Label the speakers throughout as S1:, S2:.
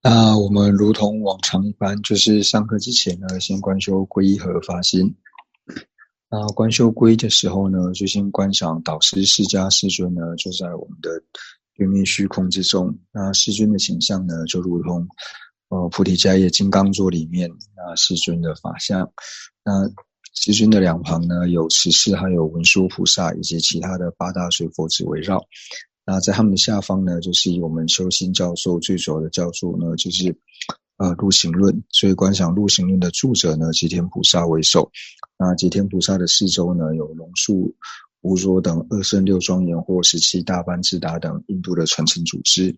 S1: 那我们如同往常一般，就是上课之前呢，先观修皈依和发心。那观修皈依的时候呢，就先观想导师释迦世尊呢，就在我们的对面虚空之中。那世尊的形象呢，就如同菩提迦叶金刚座里面那世尊的法相。那世尊的两旁呢，有持世还有文殊菩萨以及其他的八大水佛子围绕。那在他们的下方呢，就是以我们修心教授最主要的教授呢，就是入行论。所以观想入行论的著者呢，吉天菩萨为首。那吉天菩萨的四周呢，有龙树、无着等二圣六庄严或17大班智达等印度的传承祖师。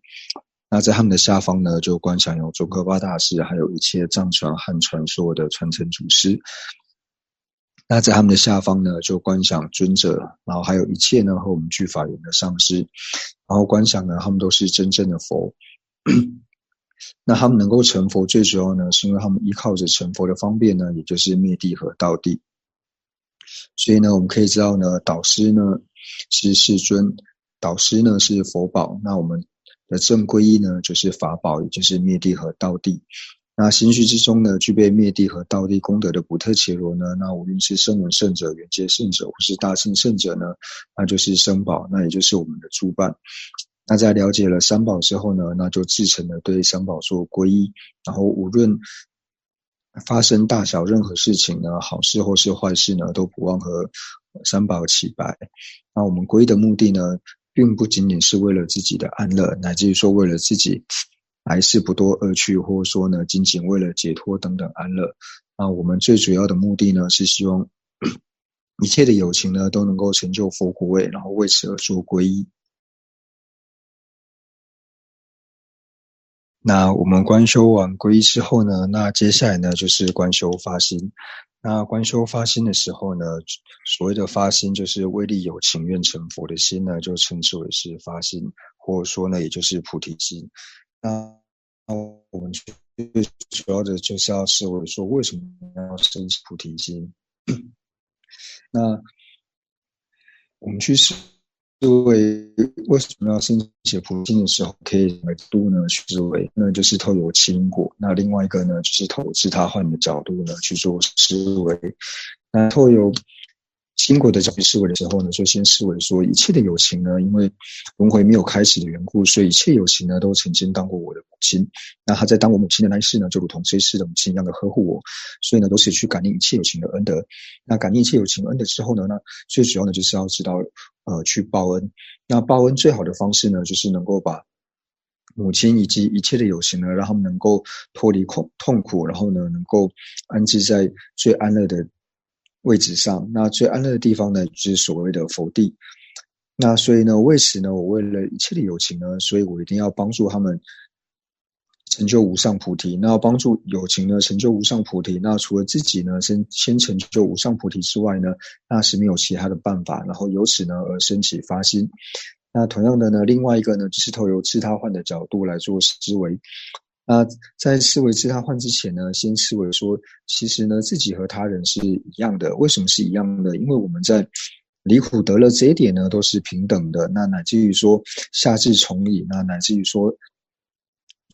S1: 那在他们的下方呢，就观想有宗喀巴大师，还有一切藏传、汉传所有的传承祖师。那在他们的下方呢，就观想尊者，然后还有一切呢和我们具法缘的上师，然后观想呢，他们都是真正的佛。那他们能够成佛，最主要呢，是因为他们依靠着成佛的方便呢，也就是灭地和道地。所以呢，我们可以知道呢，导师呢是世尊，导师呢是佛宝，那我们的正皈依呢就是法宝，也就是灭地和道地。那心绪之中呢，具备灭地和道地功德的补特伽罗呢，那无论是声闻圣者、缘觉圣者，或是大乘圣者呢，那就是僧宝，那也就是我们的助伴。那在了解了三宝之后呢，那就至诚的对三宝做皈依，然后无论发生大小任何事情呢，好事或是坏事呢，都不忘和三宝祈白。那我们皈依的目的呢，并不仅仅是为了自己的安乐，乃至于说为了自己来世不堕恶趣，或者说呢，仅仅为了解脱等等安乐。那我们最主要的目的呢，是希望一切的有情呢，都能够成就佛果位，然后为此而做皈依。那我们观修完皈依之后呢，那接下来呢，就是观修发心。那观修发心的时候呢，所谓的发心就是为利有情愿成佛的心呢，就称之为是发心，或者说呢，也就是菩提心。那我们最主要的就是要思维说，为什么要生起菩提心？那我们去思维为什么要生起菩提心的时候，可以怎么度呢？去思维，那就是透有七因果。那另外一个呢，就是透自他换的角度呢去做思维。那透有因果的角度思维的时候呢，就先思维说，一切的有情呢，因为轮回没有开始的缘故，所以一切有情呢，都曾经当过我的母亲。那他在当我母亲的那一世呢，就如同这一世的母亲一样的呵护我，所以呢，都是去感应一切有情的恩德。那感应一切有情恩德之后呢，最主要呢，就是要知道去报恩。那报恩最好的方式呢，就是能够把母亲以及一切的有情呢，让他们能够脱离痛苦，然后呢，能够安置在最安乐的位置上。那最安乐的地方呢，就是所谓的佛地。那所以呢，为此呢，我为了一切的有情呢，所以我一定要帮助他们成就无上菩提。那要帮助有情呢成就无上菩提，那除了自己呢先成就无上菩提之外呢，那是没有其他的办法。然后由此呢而升起发心。那同样的呢，另外一个呢，就是透由自他换的角度来做思维。那在思维自他换之前呢，先思维说，其实呢，自己和他人是一样的。为什么是一样的？因为我们在离苦得乐这一点呢，都是平等的。那乃至于说下至从理，那乃至于说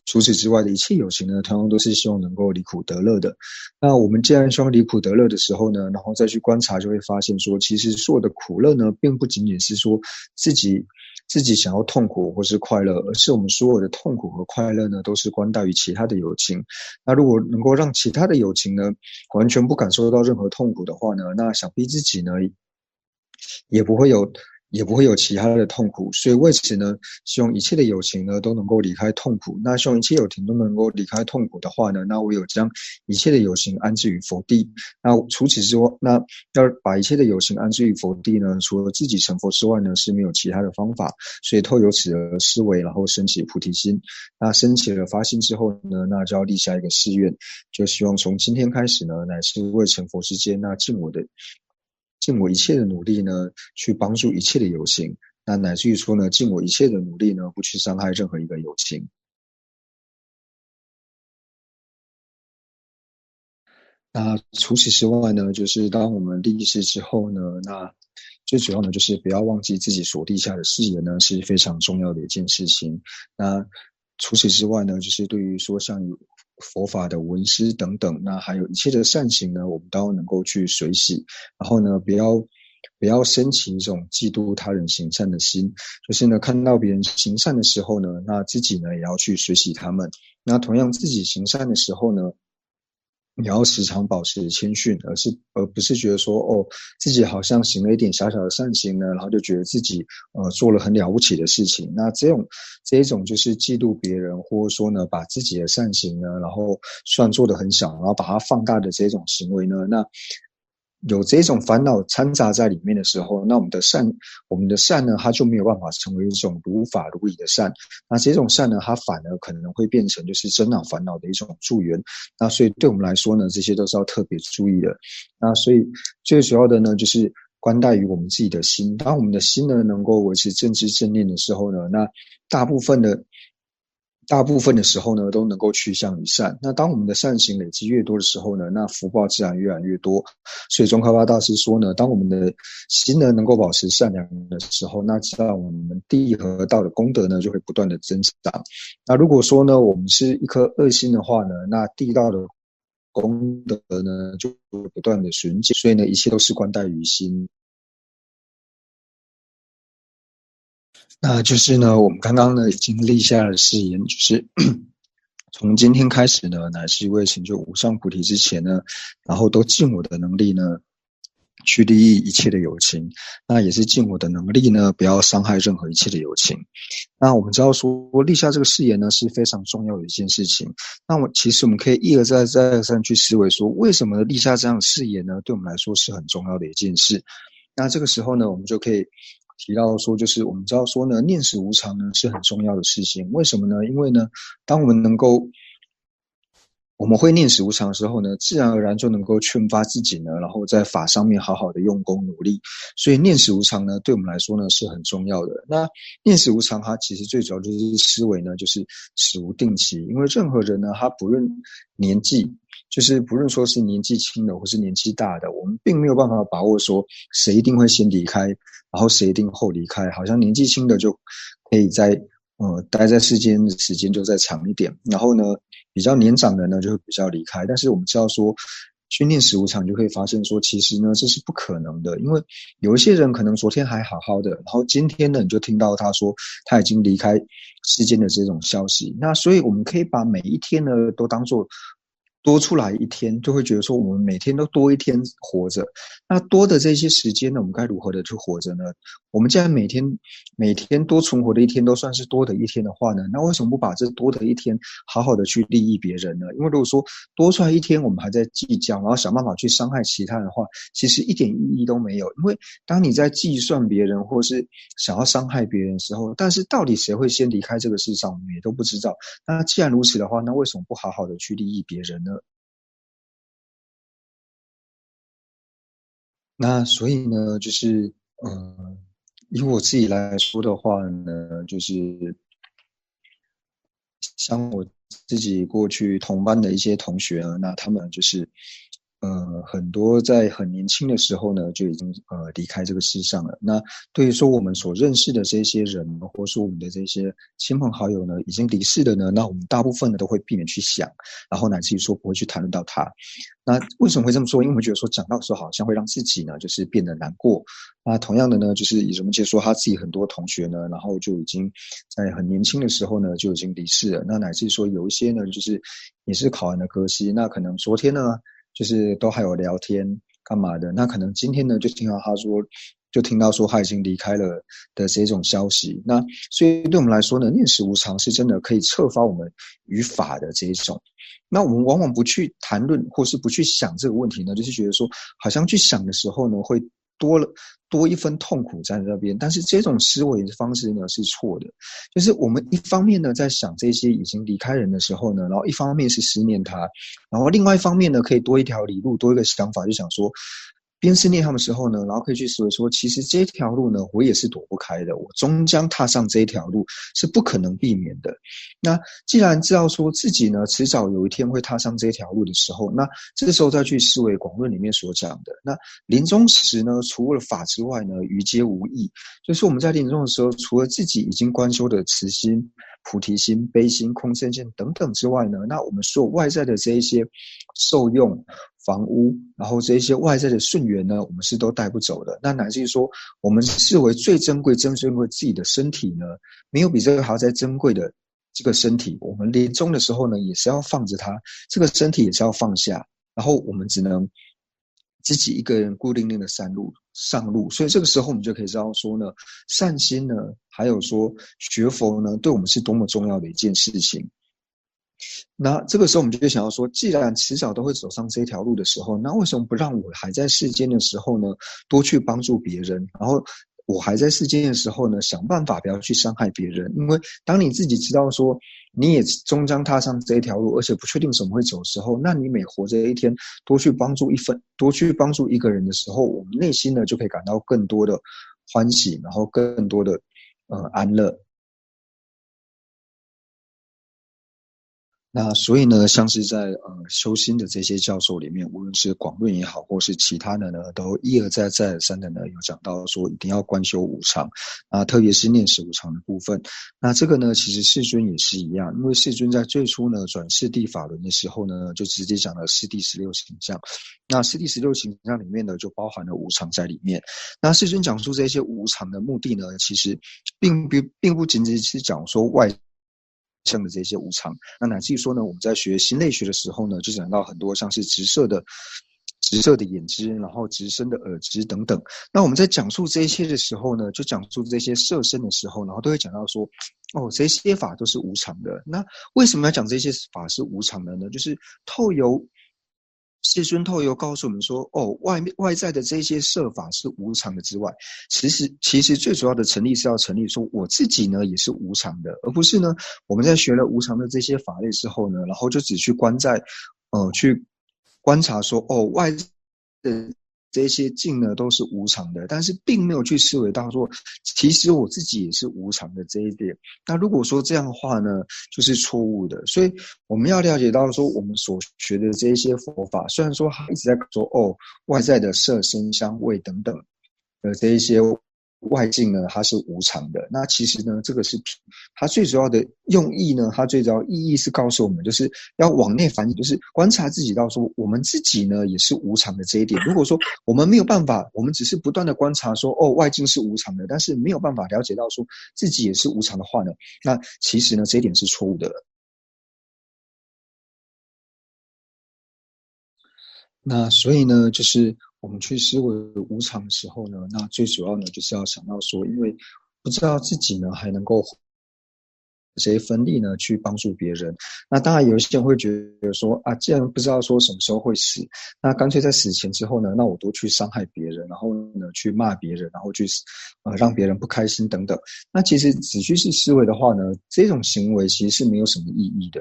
S1: 除此之外的一切有情呢，同样都是希望能够离苦得乐的。那我们既然希望离苦得乐的时候呢，然后再去观察，就会发现说，其实所有的苦乐呢，并不仅仅是说自己想要痛苦或是快乐，而是我们所有的痛苦和快乐呢，都是关待于其他的有情。那如果能够让其他的有情呢，完全不感受到任何痛苦的话呢，那想必自己呢，也不会有其他的痛苦。所以为此呢，希望一切的有情呢都能够离开痛苦。那希望一切有情都能够离开痛苦的话呢，那唯有将一切的有情安置于佛地。那除此之外，那要把一切的有情安置于佛地呢，除了自己成佛之外呢，是没有其他的方法。所以透由此的思维，然后升起菩提心。那升起了发心之后呢，那就要立下一个誓愿，就希望从今天开始呢，乃是为成佛之间，那尽我一切的努力呢，去帮助一切的有情。那乃至于说呢，尽我一切的努力呢，不去伤害任何一个有情。那除此之外呢，就是当我们立誓之后呢，那最主要呢，就是不要忘记自己所立下的誓言呢，是非常重要的一件事情。那除此之外呢，就是对于说像佛法的闻思等等，那还有一切的善行呢，我们都能够去随喜，然后呢，不要升起一种嫉妒他人行善的心，就是呢，看到别人行善的时候呢，那自己呢也要去随喜他们。那同样自己行善的时候呢，你要时常保持谦逊，而不是觉得说自己好像行了一点小小的善行呢，然后就觉得自己做了很了不起的事情。那这一种就是嫉妒别人，或者说呢把自己的善行呢，然后算做得很小，然后把它放大的这种行为呢，那有这种烦恼掺杂在里面的时候，那我们的善呢，它就没有办法成为一种如法如理的善。那这种善呢，它反而可能会变成就是增长烦恼的一种助缘。那所以对我们来说呢，这些都是要特别注意的。那所以最主要的呢，就是关待于我们自己的心。当我们的心呢能够维持正知正念的时候呢，那大部分的时候呢，都能够趋向于善。那当我们的善行累积越多的时候呢，那福报自然越来越多。所以宗喀巴大师说呢，当我们的心呢能够保持善良的时候，那知道我们地和道的功德呢就会不断的增长。那如果说呢，我们是一颗恶心的话呢，那地道的功德呢就会不断的损减。所以呢，一切都是关待于心。那就是呢，我们刚刚呢已经立下了誓言，就是从今天开始呢，乃至未成就无上菩提之前呢，然后都尽我的能力呢，去利益一切的有情。那也是尽我的能力呢，不要伤害任何一切的有情。那我们知道说立下这个誓言呢是非常重要的一件事情。那其实我们可以一而再再而三去思维说，为什么立下这样的誓言呢？对我们来说是很重要的一件事。那这个时候呢，我们就可以提到说，就是我们知道说呢，念死无常呢是很重要的事情。为什么呢？因为呢，当我们会念死无常的时候呢，自然而然就能够劝发自己呢，然后在法上面好好的用功努力。所以念死无常呢，对我们来说呢是很重要的。那念死无常，它其实最主要就是思维呢，就是死无定期。因为任何人呢，他不论年纪，就是不论说是年纪轻的或是年纪大的，我们并没有办法把握说谁一定会先离开，然后谁一定后离开。好像年纪轻的就可以待在世间的时间就再长一点，然后呢，比较年长的呢就会比较离开。但是我们知道说，去念死无常，就会发现说，其实呢这是不可能的，因为有一些人可能昨天还好好的，然后今天呢你就听到他说他已经离开世间的这种消息。那所以我们可以把每一天呢都当作多出来一天，就会觉得说我们每天都多一天活着。那多的这些时间呢，我们该如何的去活着呢？我们既然每天多存活的一天都算是多的一天的话呢，那为什么不把这多的一天好好的去利益别人呢？因为如果说多出来一天我们还在计较，然后想办法去伤害其他人的话，其实一点意义都没有。因为当你在计算别人或是想要伤害别人的时候，但是到底谁会先离开这个世上，我们也都不知道。那既然如此的话，那为什么不好好的去利益别人呢？那所以呢，就是以我自己来说的话呢，就是像我自己过去同班的一些同学啊，那他们就是很多在很年轻的时候呢就已经离开这个世上了。那对于说我们所认识的这些人，或是我们的这些亲朋好友呢已经离世的呢，那我们大部分呢都会避免去想，然后乃至于说不会去谈论到他。那为什么会这么说？因为我们觉得说讲到的时候好像会让自己呢就是变得难过。那同样的呢，就是以什么解说他自己很多同学呢，然后就已经在很年轻的时候呢就已经离世了。那乃至于说有一些呢就是也是考完了科系，那可能昨天呢就是都还有聊天干嘛的，那可能今天呢就听到说他已经离开了的这种消息。那所以对我们来说呢，念死无常是真的可以策发我们于法的这一种。那我们往往不去谈论或是不去想这个问题呢，就是觉得说好像去想的时候呢会多一分痛苦在那边。但是这种思维的方式呢是错的。就是我们一方面呢在想这些已经离开人的时候呢，然后一方面是思念他，然后另外一方面呢可以多一条理路，多一个想法，就想说边思念他们的时候呢，然后可以去思维说，其实这条路呢我也是躲不开的，我终将踏上这一条路，是不可能避免的。那既然知道说自己呢迟早有一天会踏上这条路的时候，那这个时候再去思维广论里面所讲的，那临终时呢除了法之外呢，余皆无益。就是我们在临终的时候，除了自己已经观修的慈心，菩提心、悲心、空正见等等之外呢，那我们所有外在的这一些受用、房屋，然后这一些外在的顺缘呢，我们是都带不走的。那乃至于说，我们视为最珍贵、最珍贵自己的身体呢，没有比这个还要再珍贵的这个身体，我们临终的时候呢，也是要放着它，这个身体也是要放下，然后我们只能自己一个人孤零零的上路。所以这个时候我们就可以知道说呢，善心呢，还有说学佛呢，对我们是多么重要的一件事情。那这个时候我们就想要说，既然迟早都会走上这条路的时候，那为什么不让我还在世间的时候呢，多去帮助别人，然后我还在世间的时候呢，想办法不要去伤害别人。因为当你自己知道说你也终将踏上这一条路，而且不确定什么会走的时候，那你每活着一天多去帮助一个人的时候，我们内心呢就可以感到更多的欢喜，然后更多的安乐。那所以呢，像是在修心的这些教授里面，无论是广论也好，或是其他的呢，都一而再再而三的呢，有讲到说一定要观修无常啊，特别是念死无常的部分。那这个呢，其实世尊也是一样，因为世尊在最初呢转世谛法轮的时候呢，就直接讲了四谛16形象。那四谛16形象里面呢，就包含了无常在里面。那世尊讲述这些无常的目的呢，其实并不仅仅是讲说外像的这些无常，那乃至于说呢，我们在学心类学的时候呢，就讲到很多像是直射的眼知，然后直身的耳知等等。那我们在讲述这些的时候呢，就讲述这些色身的时候，然后都会讲到说，这些法都是无常的。那为什么要讲这些法是无常的呢？就是世尊透由告诉我们说，外在的这些色法是无常的之外，其实最主要的成立是要成立说我自己呢也是无常的，而不是呢我们在学了无常的这些法类之后呢，然后就只去去观察说外的这些境呢都是无常的，但是并没有去思维到说，其实我自己也是无常的这一点。那如果说这样的话呢，就是错误的。所以我们要了解到说，我们所学的这一些佛法，虽然说他一直在说外在的色声香味等等的这一些外境呢，它是无常的。那其实呢，这个是它最主要的用意呢，它最主要意义是告诉我们，就是要往内反省，就是观察自己到说，我们自己呢也是无常的这一点。如果说我们没有办法，我们只是不断的观察说，外境是无常的，但是没有办法了解到说自己也是无常的话呢，那其实呢这一点是错误的。那所以呢，就是我们去思维无常的时候呢，那最主要呢就是要想到说，因为不知道自己呢还能够这些分力呢去帮助别人。那当然有一些人会觉得说既然不知道说什么时候会死，那干脆在死前之后呢，那我多去伤害别人，然后呢去骂别人，然后去让别人不开心等等。那其实仔细去思维的话呢，这种行为其实是没有什么意义的。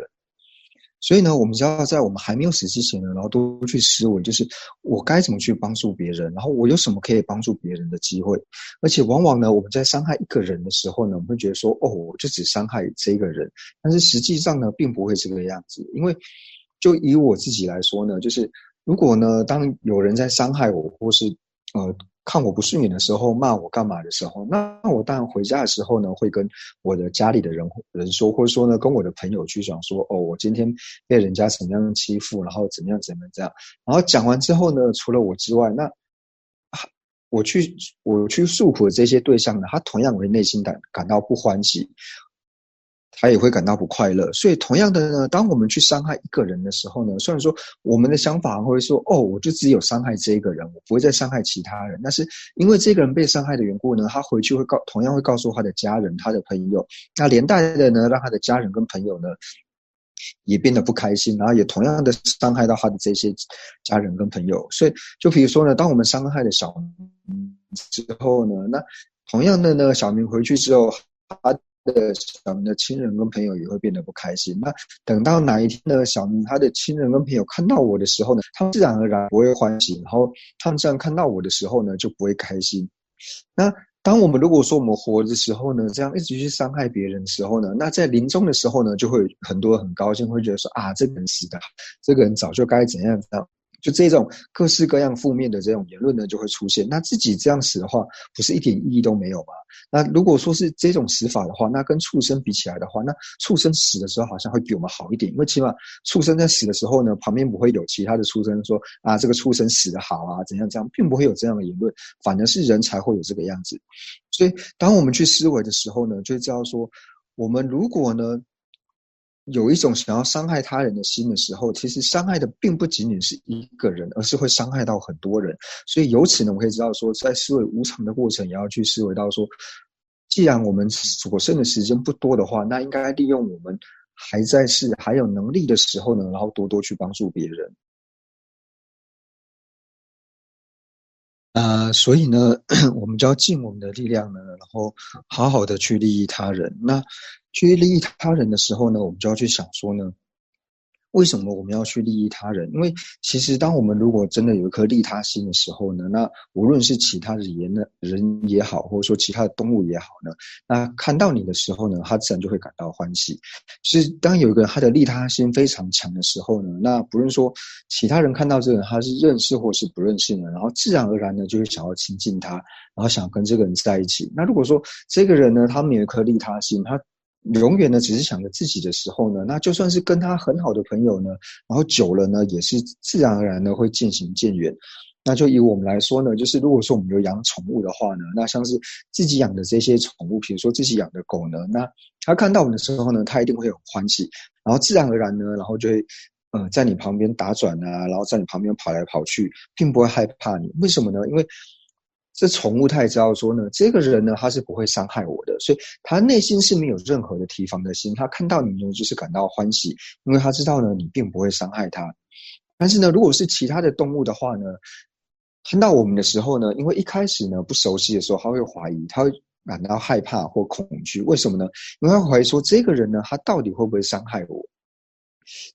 S1: 所以呢，我们只要在我们还没有死之前呢，然后多去思维，就是我该怎么去帮助别人，然后我有什么可以帮助别人的机会。而且往往呢，我们在伤害一个人的时候呢，我们会觉得说，我就只伤害这个人，但是实际上呢，并不会这个样子。因为就以我自己来说呢，就是如果呢，当有人在伤害我，或是看我不顺眼的时候，骂我干嘛的时候，那我当然回家的时候呢，会跟我的家里的人说，或者说呢，跟我的朋友去讲说，我今天被人家怎么样欺负，然后怎么样这样，然后讲完之后呢，除了我之外，那我去诉苦的这些对象呢，他同样会内心感到不欢喜，他也会感到不快乐。所以同样的呢，当我们去伤害一个人的时候呢，虽然说我们的想法会说，我就只有伤害这一个人，我不会再伤害其他人，但是因为这个人被伤害的缘故呢，他回去同样会告诉他的家人、他的朋友，那连带的呢，让他的家人跟朋友呢也变得不开心，然后也同样的伤害到他的这些家人跟朋友。所以就比如说呢，当我们伤害了小明之后呢，那同样的呢，小明回去之后，他的小明的亲人跟朋友也会变得不开心。那等到哪一天呢，小明他的亲人跟朋友看到我的时候呢，他们自然而然不会欢喜，然后他们自然看到我的时候呢，就不会开心。那当我们如果说我们活的时候呢，这样一直去伤害别人的时候呢，那在临终的时候呢，就会很多很高兴，会觉得说这个人死的，这个人早就该怎样怎样。就这种各式各样负面的这种言论呢就会出现。那自己这样死的话，不是一点意义都没有吗？那如果说是这种死法的话，那跟畜生比起来的话，那畜生死的时候好像会比我们好一点，因为起码畜生在死的时候呢，旁边不会有其他的畜生说啊这个畜生死得好啊怎样这样，并不会有这样的言论，反而是人才会有这个样子。所以当我们去思维的时候呢，就会知道说，我们如果呢有一种想要伤害他人的心的时候，其实伤害的并不仅仅是一个人，而是会伤害到很多人。所以由此呢，我可以知道说，在思维无常的过程，也要去思维到说，既然我们所剩的时间不多的话，那应该利用我们还在世还有能力的时候呢，然后多多去帮助别人。所以呢，我们就要尽我们的力量呢，然后好好的去利益他人。那去利益他人的时候呢，我们就要去想说呢，为什么我们要去利益他人？因为其实当我们如果真的有一颗利他心的时候呢，那无论是其他的人也好，或者说其他的动物也好呢，那看到你的时候呢，他自然就会感到欢喜。就是当有一个人他的利他心非常强的时候呢，那不论说其他人看到这个人他是认识或是不认识呢，然后自然而然呢就会想要亲近他，然后想跟这个人在一起。那如果说这个人呢，他没有一颗利他心，他永远呢只是想着自己的时候呢，那就算是跟他很好的朋友呢，然后久了呢，也是自然而然的会渐行渐远。那就以我们来说呢，就是如果说我们有养宠物的话呢，那像是自己养的这些宠物，比如说自己养的狗呢，那它看到我们的时候呢，它一定会很欢喜，然后自然而然呢，然后就会在你旁边打转啊，然后在你旁边跑来跑去，并不会害怕你。为什么呢？因为这宠物它也知道说呢，这个人呢他是不会伤害我的，所以他内心是没有任何的提防的心，他看到你呢就是感到欢喜，因为他知道呢你并不会伤害他。但是呢，如果是其他的动物的话呢，看到我们的时候呢，因为一开始呢不熟悉的时候，他会怀疑，他会感到害怕或恐惧。为什么呢？因为他怀疑说这个人呢，他到底会不会伤害我？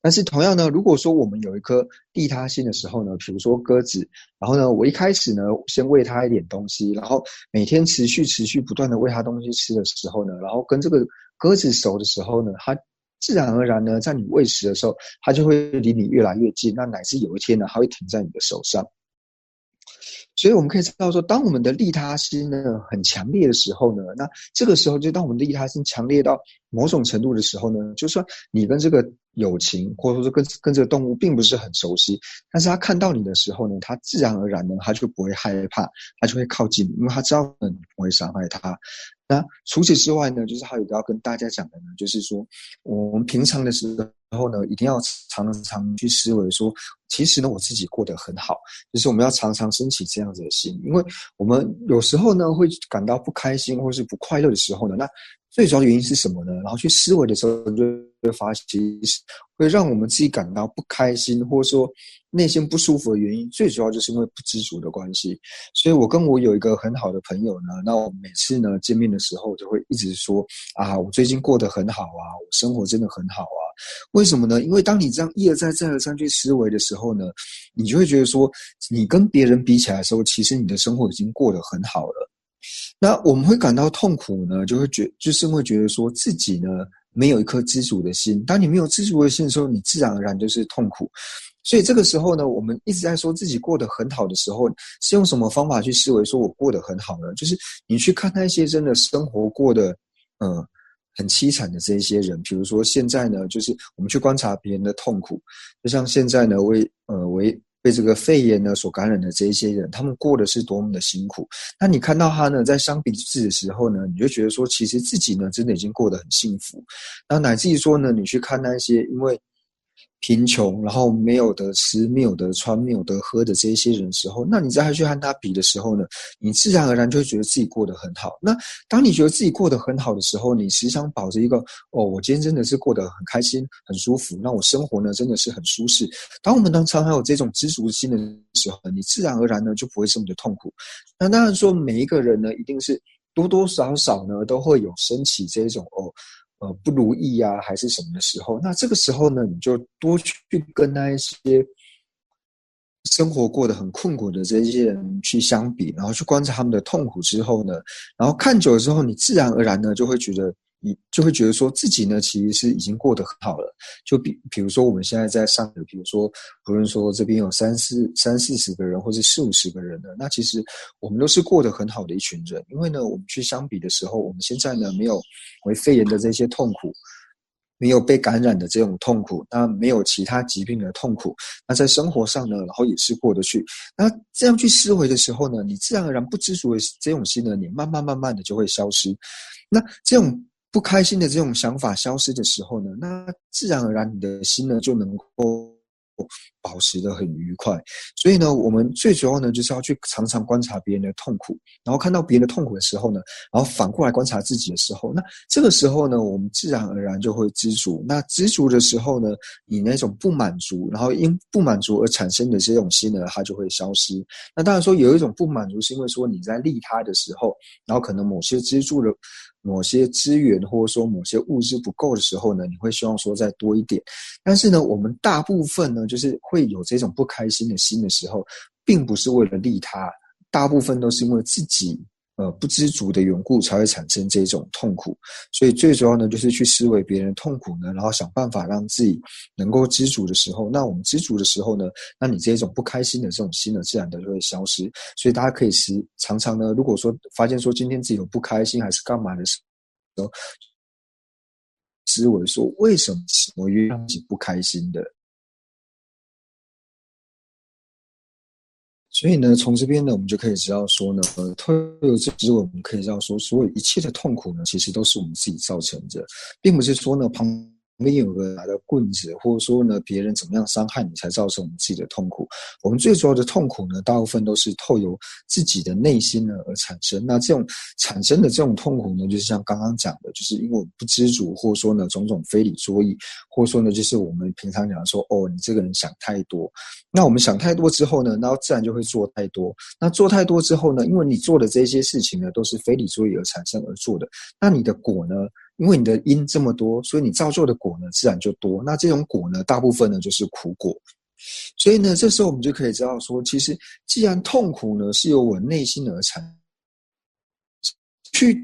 S1: 但是同样呢，如果说我们有一颗利他心的时候呢，比如说鸽子，然后呢，我一开始呢先喂它一点东西，然后每天持续不断的喂它东西吃的时候呢，然后跟这个鸽子熟的时候呢，它自然而然呢，在你喂食的时候，它就会离你越来越近，那乃至有一天呢，它会停在你的手上。所以我们可以知道说，当我们的利他心呢很强烈的时候呢，那这个时候就当我们的利他心强烈到某种程度的时候呢，就算你跟这个友情或者说跟这个动物并不是很熟悉，但是他看到你的时候呢，他自然而然呢，他就不会害怕，他就会靠近你，因为他知道你不会伤害他。那除此之外呢，就是还有一个要跟大家讲的呢，就是说我们平常的时候呢，一定要常常去思维说，其实呢我自己过得很好，就是我们要常常升起这样子的心，因为我们有时候呢会感到不开心或是不快乐的时候呢，那最主要的原因是什么呢？然后去思维的时候，你就会发现，其实会让我们自己感到不开心，或者说内心不舒服的原因，最主要就是因为不知足的关系。所以我跟我有一个很好的朋友呢，那我每次呢见面的时候，就会一直说啊，我最近过得很好啊，我生活真的很好啊。为什么呢？因为当你这样一而再再而三去思维的时候呢，你就会觉得说，你跟别人比起来的时候，其实你的生活已经过得很好了。那我们会感到痛苦呢，就是会觉得说自己呢没有一颗知足的心。当你没有知足的心的时候，你自然而然就是痛苦。所以这个时候呢，我们一直在说自己过得很好的时候，是用什么方法去思维说我过得很好呢？就是你去看那些真的生活过得很凄惨的这一些人，比如说现在呢，就是我们去观察别人的痛苦，就像现在呢被这个肺炎呢所感染的这一些人，他们过的是多么的辛苦。那你看到他呢在相比之的时候呢，你就觉得说，其实自己呢真的已经过得很幸福。那乃至于说呢，你去看那些因为贫穷，然后没有得吃、没有得穿、没有得喝的这一些人的时候，那你再去和他比的时候呢，你自然而然就会觉得自己过得很好。那当你觉得自己过得很好的时候，你时常保着一个我今天真的是过得很开心、很舒服，那我生活呢真的是很舒适。当我们常常有这种知足心的时候，你自然而然呢就不会这么的痛苦。那当然说每一个人呢，一定是多多少少呢都会有升起这种不如意啊，还是什么的时候，那这个时候呢，你就多去跟那一些生活过得很困苦的这些人去相比，然后去观察他们的痛苦之后呢，然后看久了之后，你自然而然呢就会觉得你就会觉得说自己呢其实是已经过得很好了。就比如说我们现在在上的，比如说不论说这边有三四十个人，或是四五十个人的，那其实我们都是过得很好的一群人。因为呢，我们去相比的时候，我们现在呢没有为肺炎的这些痛苦，没有被感染的这种痛苦，那没有其他疾病的痛苦，那在生活上呢，然后也是过得去。那这样去思维的时候呢，你自然而然不知足的这种心呢，你慢慢的就会消失。那这种不开心的这种想法消失的时候呢，那自然而然你的心呢就能够保持得很愉快。所以呢，我们最主要呢就是要去常常观察别人的痛苦，然后看到别人的痛苦的时候呢，然后反过来观察自己的时候，那这个时候呢，我们自然而然就会知足。那知足的时候呢，你那种不满足，然后因不满足而产生的这种心呢，它就会消失。那当然说有一种不满足是因为说你在利他的时候，然后可能某些某些资源或者说某些物质不够的时候呢，你会希望说再多一点。但是呢，我们大部分呢，就是会有这种不开心的心的时候，并不是为了利他，大部分都是因为自己不知足的缘故才会产生这种痛苦。所以最主要呢，就是去思维别人的痛苦呢，然后想办法让自己能够知足的时候，那我们知足的时候呢，那你这种不开心的这种心呢，自然的就会消失。所以大家可以常常呢，如果说发现说今天自己有不开心还是干嘛的时候，思维说为什么会让自己不开心的。所以呢，从这边呢，我们就可以知道说呢，透过这之后，我们可以知道说，所有一切的痛苦呢，其实都是我们自己造成的，并不是说呢，旁边有个拿着棍子，或者说呢，别人怎么样伤害你才造成我们自己的痛苦。我们最主要的痛苦呢，大部分都是透由自己的内心呢而产生。那这种产生的这种痛苦呢，就是像刚刚讲的，就是因为我们不知足，或者说呢，种种非理作意，或者说呢，就是我们平常讲说，哦，你这个人想太多。那我们想太多之后呢，然后自然就会做太多。那做太多之后呢，因为你做的这些事情呢，都是非理作意而产生而做的，那你的果呢，因为你的因这么多，所以你造就的果呢，自然就多。那这种果呢，大部分呢就是苦果。所以呢，这时候我们就可以知道说，其实既然痛苦呢是由我内心而产，去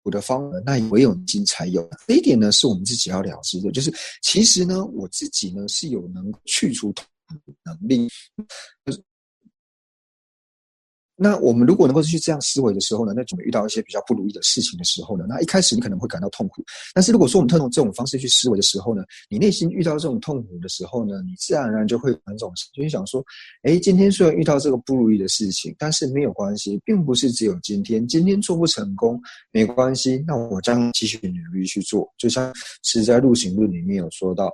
S1: 我的方法，那唯有内心才有。这一点呢，是我们自己要了知的，就是其实呢，我自己呢是有能去除痛苦的能力。那我们如果能够去这样思维的时候呢，那准备遇到一些比较不如意的事情的时候呢，那一开始你可能会感到痛苦。但是如果说我们用这种方式去思维的时候呢，你内心遇到这种痛苦的时候呢，你自然而然就会有那种，就是想说，今天虽然遇到这个不如意的事情，但是没有关系，并不是只有今天做不成功没关系，那我将继续努力去做。就像是在入行论里面有说到，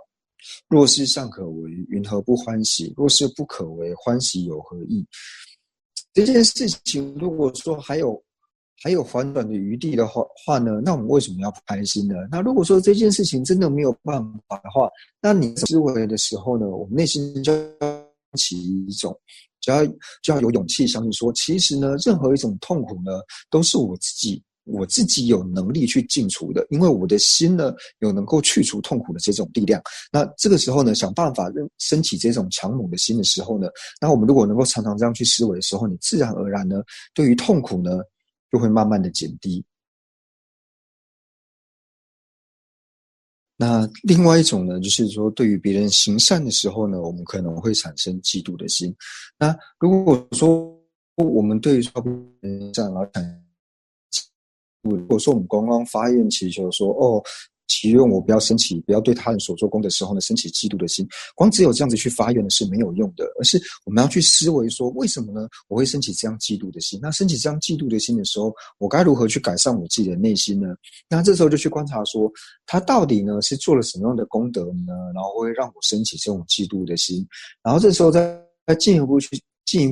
S1: 若是尚可为，云何不欢喜？若是不可为，欢喜有何益？这件事情如果说还有缓转的余地的话呢，那我们为什么要不开心呢？那如果说这件事情真的没有办法的话，那你思维的时候呢，我们内心就要起一种，就要有勇气相信说，其实呢，任何一种痛苦呢，都是我自己有能力去净除的，因为我的心呢有能够去除痛苦的这种力量。那这个时候呢，想办法升起这种强猛的心的时候呢，那我们如果能够常常这样去思维的时候，你自然而然呢，对于痛苦呢，就会慢慢的减低。那另外一种呢，就是说对于别人行善的时候呢，我们可能会产生嫉妒的心。那如果说我们对于说别人善，然后产如果说我们刚刚发愿祈求说，祈愿我不要升起，不要对他人所做功的时候呢，升起嫉妒的心，光只有这样子去发愿呢是没有用的，而是我们要去思维说，为什么呢？我会升起这样嫉妒的心？那升起这样嫉妒的心的时候，我该如何去改善我自己的内心呢？那这时候就去观察说，他到底呢是做了什么样的功德呢？然后会让我升起这种嫉妒的心，然后这时候再进一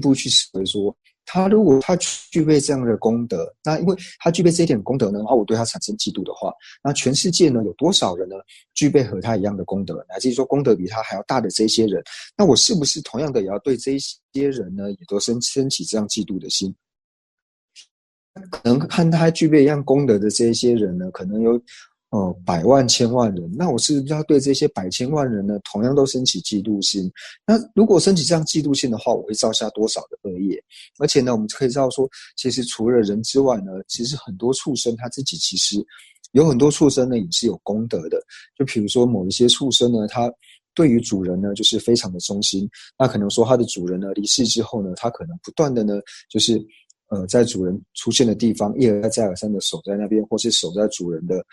S1: 步去思维说，他如果他具备这样的功德，那因为他具备这一点功德呢，然后我对他产生嫉妒的话，那全世界呢有多少人呢具备和他一样的功德，乃至于说功德比他还要大的这些人，那我是不是同样的也要对这些人呢，也都升起这样嫉妒的心？可能和他具备一样功德的这些人呢，可能有百万千万人，那我是不是要对这些百千万人呢，同样都升起嫉妒心？那如果升起这样嫉妒心的话，我会造下多少的恶业？而且呢，我们可以知道说，其实除了人之外呢，其实很多畜生他自己其实有很多畜生呢也是有功德的。就比如说某一些畜生呢，他对于主人呢就是非常的忠心，那可能说他的主人呢离世之后呢，他可能不断的呢就是在主人出现的地方一而再再而三的守在那边，或是守在主人的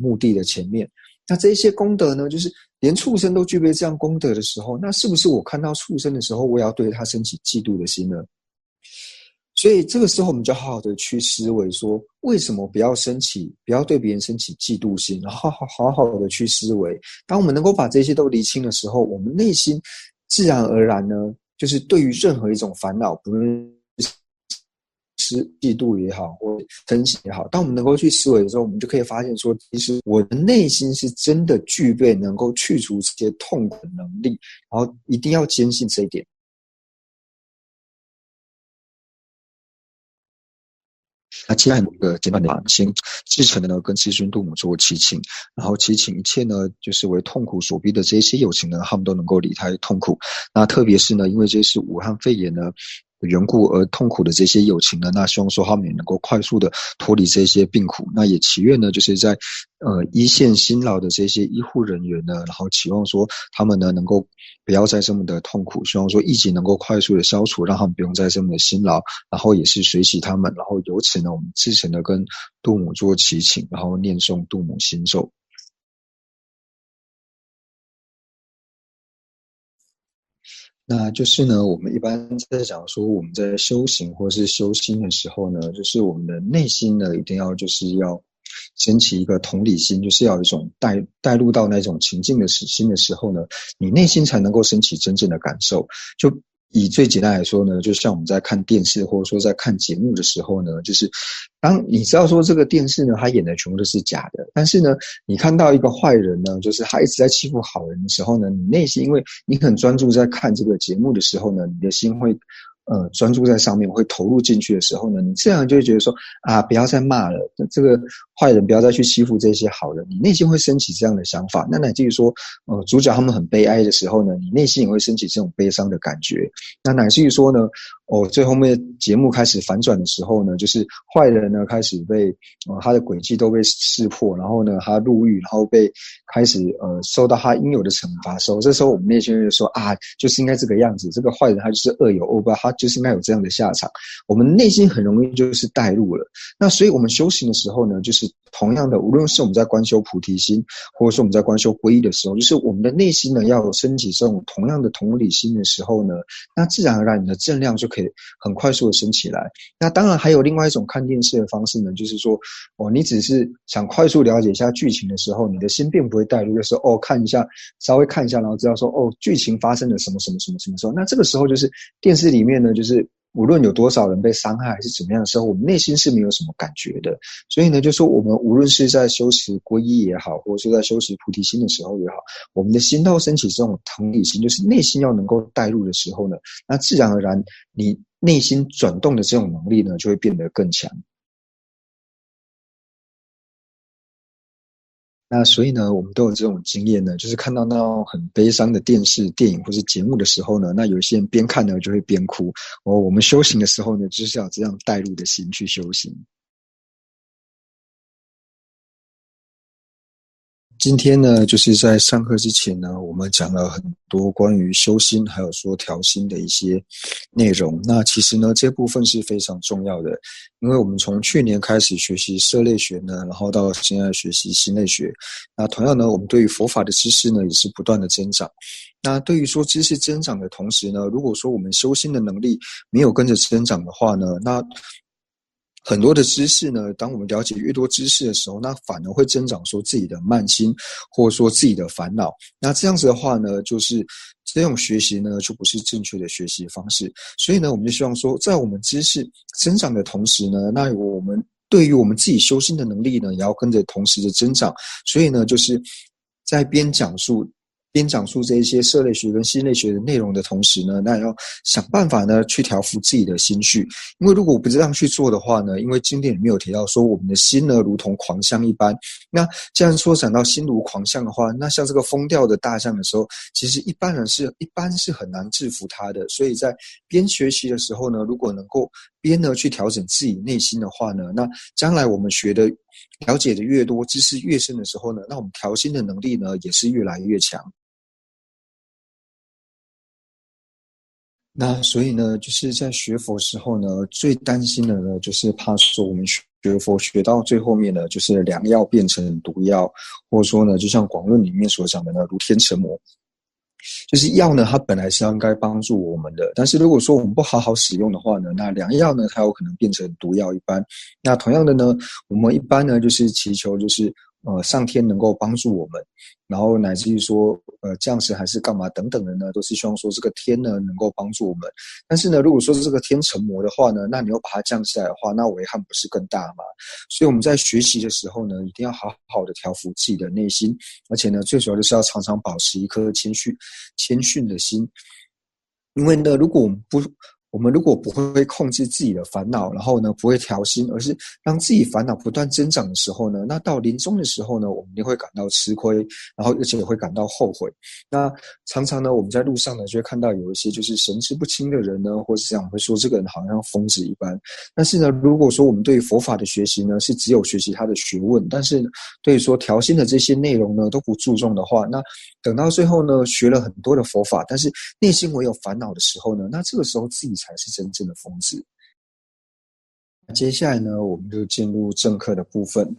S1: 墓地的前面。那这些功德呢，就是连畜生都具备这样功德的时候，那是不是我看到畜生的时候，我也要对他升起嫉妒的心呢？所以这个时候我们就好好的去思维说，为什么不要对别人升起嫉妒心，然后好好的去思维。当我们能够把这些都厘清的时候，我们内心自然而然呢，就是对于任何一种烦恼，不论是嫉妒也好，或嗔喜也好，当我们能够去思维的时候，我们就可以发现说，其实我的内心是真的具备能够去除这些痛苦的能力，然后一定要坚信这一点。那接下来一个简短的先至诚的呢，跟至尊度母做祈请，然后祈请一切呢，就是为痛苦所逼的这些有情呢，他们都能够离开痛苦。那特别是呢，因为这是武汉肺炎呢缘故而痛苦的这些有情呢，那希望说他们也能够快速的脱离这些病苦。那也祈愿呢，就是在一线辛劳的这些医护人员呢，然后期望说他们呢能够不要再这么的痛苦，希望说疫情能够快速的消除，让他们不用再这么的辛劳，然后也是随喜他们，然后由此呢，我们至诚的跟度母做祈请，然后念诵度母心咒。那就是呢，我们一般在讲说我们在修行或是修心的时候呢，就是我们的内心呢，一定要就是要升起一个同理心，就是要有一种带入到那种情境的心的时候呢，你内心才能够升起真正的感受。就以最简单来说呢，就像我们在看电视或者说在看节目的时候呢，就是当你知道说这个电视呢，他演的全部都是假的，但是呢，你看到一个坏人呢，就是他一直在欺负好人的时候呢，你内心因为你很专注在看这个节目的时候呢，你的心会专注在上面，会投入进去的时候呢，你这样就会觉得说啊，不要再骂了，这个坏人不要再去欺负这些好人，你内心会升起这样的想法。那乃至于说，主角他们很悲哀的时候呢，你内心也会升起这种悲伤的感觉。那乃至于说呢，最后面节目开始反转的时候呢，就是坏人呢开始被他的诡计都被识破，然后呢他入狱，然后被开始受到他应有的惩罚的时候，这时候我们内心就说啊，就是应该这个样子，这个坏人他就是恶有恶报，他就是应该有这样的下场。我们内心很容易就是带入了。那所以我们修行的时候呢，就是同样的，无论是我们在观修菩提心，或者说我们在观修皈依的时候，就是我们的内心呢要有升起这种同样的同理心的时候呢，那自然而然你的正量就可以很快速的升起来。那当然还有另外一种看电视的方式呢，就是说你只是想快速了解一下剧情的时候，你的心并不会带入，就是看一下，稍微看一下，然后知道说剧情发生了什么什么什么什么时候。那这个时候就是电视里面呢，就是无论有多少人被伤害还是怎么样的时候，我们内心是没有什么感觉的。所以呢，就说我们无论是在修持皈依也好，或者是在修持菩提心的时候也好，我们的心都升起这种同理心，就是内心要能够带入的时候呢，那自然而然你内心转动的这种能力呢，就会变得更强。那所以呢，我们都有这种经验呢，就是看到那种很悲伤的电视、电影或是节目的时候呢，那有些人边看呢就会边哭。我们修行的时候呢，就是要这样带入的心去修行。今天呢，就是在上课之前呢，我们讲了很多关于修心还有说调心的一些内容。那其实呢，这部分是非常重要的，因为我们从去年开始学习色类学呢，然后到现在学习心类学。那同样呢，我们对于佛法的知识呢，也是不断的增长。那对于说知识增长的同时呢，如果说我们修心的能力没有跟着增长的话呢，那很多的知识呢，当我们了解越多知识的时候，那反而会增长说自己的慢心，或者说自己的烦恼。那这样子的话呢，就是这种学习呢，就不是正确的学习方式。所以呢，我们就希望说，在我们知识增长的同时呢，那我们对于我们自己修心的能力呢，也要跟着同时的增长。所以呢，就是在边讲述边讲述这一些色类学跟心类学的内容的同时呢，那要想办法呢去调服自己的心绪。因为如果我不这样去做的话呢，因为经典里面有提到说我们的心呢如同狂象一般，那既然说讲到心如狂象的话，那像这个疯掉的大象的时候，其实一般是很难制服它的。所以在边学习的时候呢，如果能够边呢去调整自己内心的话呢，那将来我们了解的越多，知识越深的时候呢，那我们调心的能力呢也是越来越强。那所以呢，就是在学佛时候呢，最担心的呢，就是怕说我们学佛学到最后面呢，就是良药变成毒药，或者说呢，就像广论里面所讲的呢，如天成魔。就是药呢，它本来是应该帮助我们的，但是如果说我们不好好使用的话呢，那良药呢，它有可能变成毒药一般。那同样的呢，我们一般呢，就是祈求就是上天能够帮助我们，然后乃至于说降世还是干嘛等等的呢，都是希望说这个天呢能够帮助我们。但是呢，如果说这个天成魔的话呢，那你又把它降下来的话，那危害不是更大吗？所以我们在学习的时候呢，一定要好好的调服自己的内心，而且呢，最主要就是要常常保持一颗谦逊的心。因为呢，我们如果不会控制自己的烦恼，然后呢不会调心，而是让自己烦恼不断增长的时候呢，那到临终的时候呢，我们一定会感到吃亏，然后而且也会感到后悔。那常常呢，我们在路上呢就会看到有一些就是神志不清的人呢，或是这样会说这个人好像疯子一般。但是呢，如果说我们对佛法的学习呢是只有学习他的学问，但是对说调心的这些内容呢都不注重的话，那等到最后呢学了很多的佛法，但是内心唯有烦恼的时候呢，那这个时候自己才是真正的疯子。接下来呢，我们就进入正课的部分。